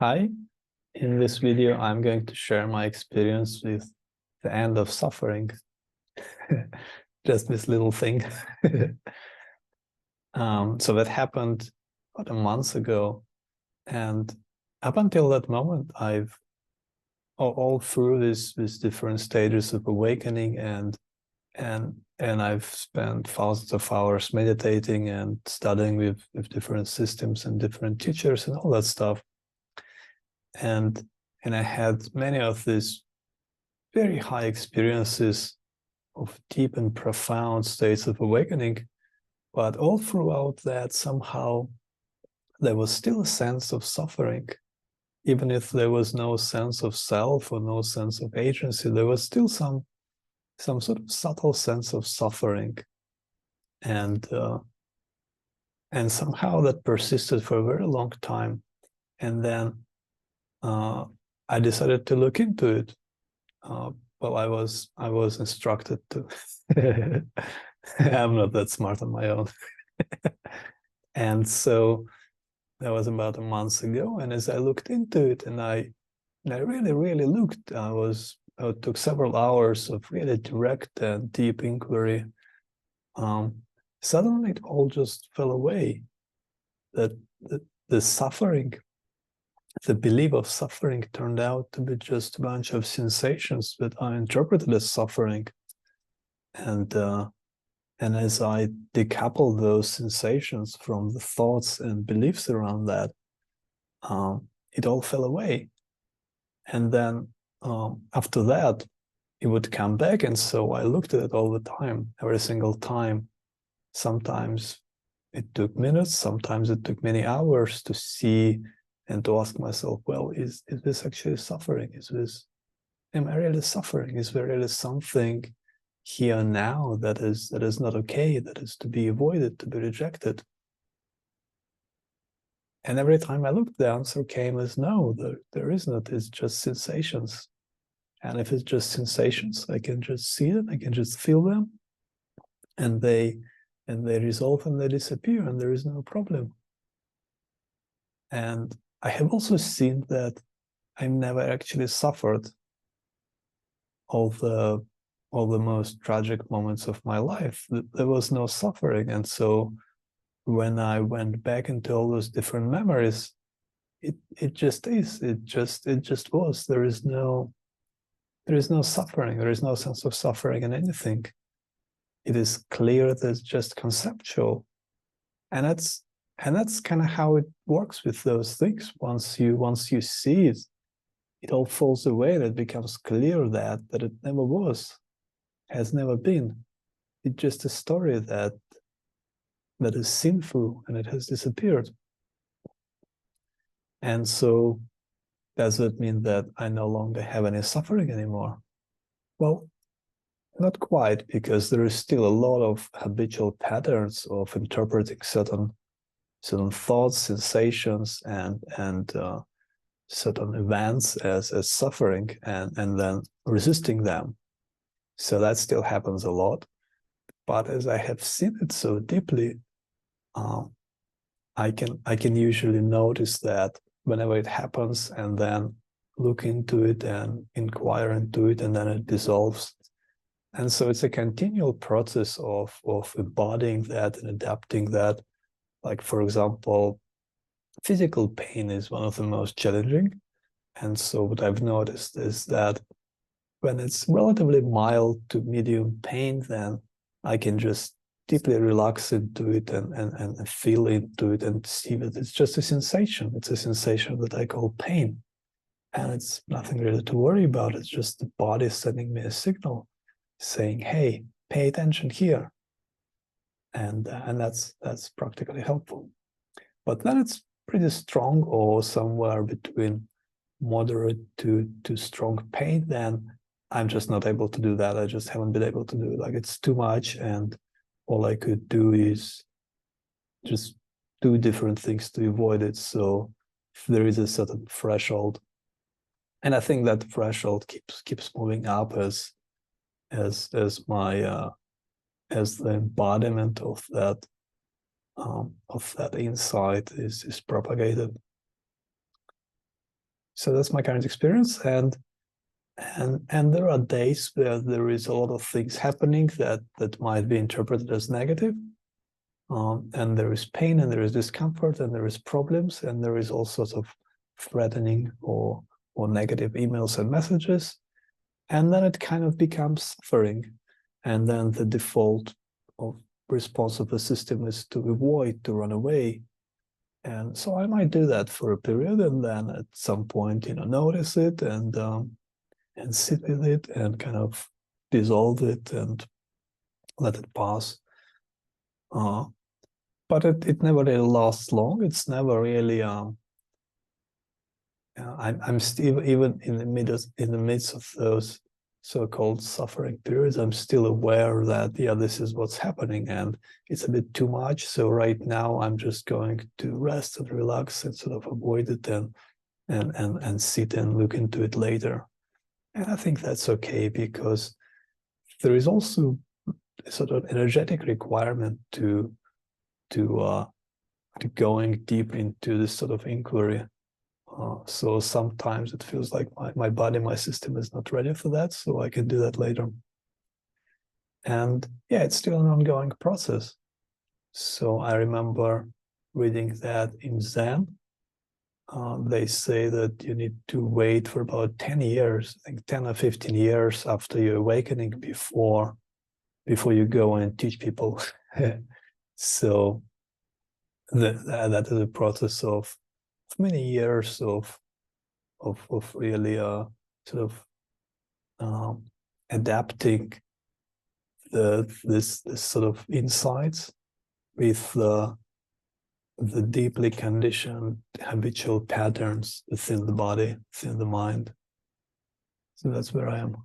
Hi, in this video, I'm going to share my experience with the end of suffering. Just this little thing. So that happened about a month ago. And up until that moment, I've all through these different stages of awakening and I've spent thousands of hours meditating and studying with different systems and different teachers and all that stuff. And I had many of these very high experiences of deep and profound states of awakening, but all throughout that somehow there was still a sense of suffering. Even if there was no sense of self or no sense of agency, there was still some sort of subtle sense of suffering, and somehow that persisted for a very long time. And then I decided to look into it. Well, I was instructed to. I'm not that smart on my own. And so that was about a month ago. And as I looked into it, and I really, really looked, I took several hours of really direct and deep inquiry. Suddenly it all just fell away. That the suffering, the belief of suffering turned out to be just a bunch of sensations that I interpreted as suffering. And as I decoupled those sensations from the thoughts and beliefs around that, it all fell away. And then after that, it would come back. And so I looked at it all the time, every single time. Sometimes it took minutes, sometimes it took many hours to see and to ask myself, well, is this actually suffering? Am I really suffering? Is there really something here now that is not okay, that is to be avoided, to be rejected? And every time I looked, the answer came as no, there is not. It's just sensations. And if it's just sensations, I can just see them, I can just feel them, and they resolve and they disappear, and there is no problem. And I have also seen that I never actually suffered all the most tragic moments of my life. There was no suffering. And so when I went back into all those different memories, it just is. It just was. There is no suffering. There is no sense of suffering in anything. It is clear that it's just conceptual. And that's kind of how it works with those things. Once you see it, it all falls away and it becomes clear that it never was, has never been. It's just a story that is seen through and it has disappeared. And so does that mean that I no longer have any suffering anymore? Well, not quite, because there is still a lot of habitual patterns of interpreting certain thoughts, sensations, and certain events as suffering, and then resisting them. So that still happens a lot. But as I have seen it so deeply, I can usually notice that whenever it happens, and then look into it and inquire into it, and then it dissolves. And so it's a continual process of embodying that and adapting that. Like, for example, physical pain is one of the most challenging. And so what I've noticed is that when it's relatively mild to medium pain, then I can just deeply relax into it and feel into it and see that it's just a sensation. It's a sensation that I call pain. And it's nothing really to worry about. It's just the body sending me a signal saying, hey, pay attention here. And that's practically helpful. But then it's pretty strong, or somewhere between moderate to strong pain, then I'm just not able to do that. I just haven't been able to do it. Like, it's too much, and all I could do is just do different things to avoid it. So there is a certain threshold, and I think that threshold keeps moving up as my as the embodiment of that insight is propagated. So that's my current experience, and there are days where there is a lot of things happening that might be interpreted as negative, and there is pain, and there is discomfort, and there is problems, and there is all sorts of threatening or negative emails and messages, and then it kind of becomes suffering, and then the default of response of the system is to avoid, to run away. And so I might do that for a period, and then at some point, notice it and sit with it and kind of dissolve it and let it pass. But it never really lasts long. It's never really. I'm still, even in the midst of those so-called suffering periods, I'm still aware that this is what's happening, and it's a bit too much. So right now, I'm just going to rest and relax and sort of avoid it and sit and look into it later. And I think that's okay, because there is also a sort of energetic requirement to going deep into this sort of inquiry. So sometimes it feels like my body, my system is not ready for that, so I can do that later. And yeah, it's still an ongoing process. So I remember reading that in Zen, they say that you need to wait for about 10 years, I think 10 or 15 years after your awakening before you go and teach people. So that is a process of many years of really sort of adapting this sort of insights with the deeply conditioned habitual patterns within the body, within the mind. So that's where I am.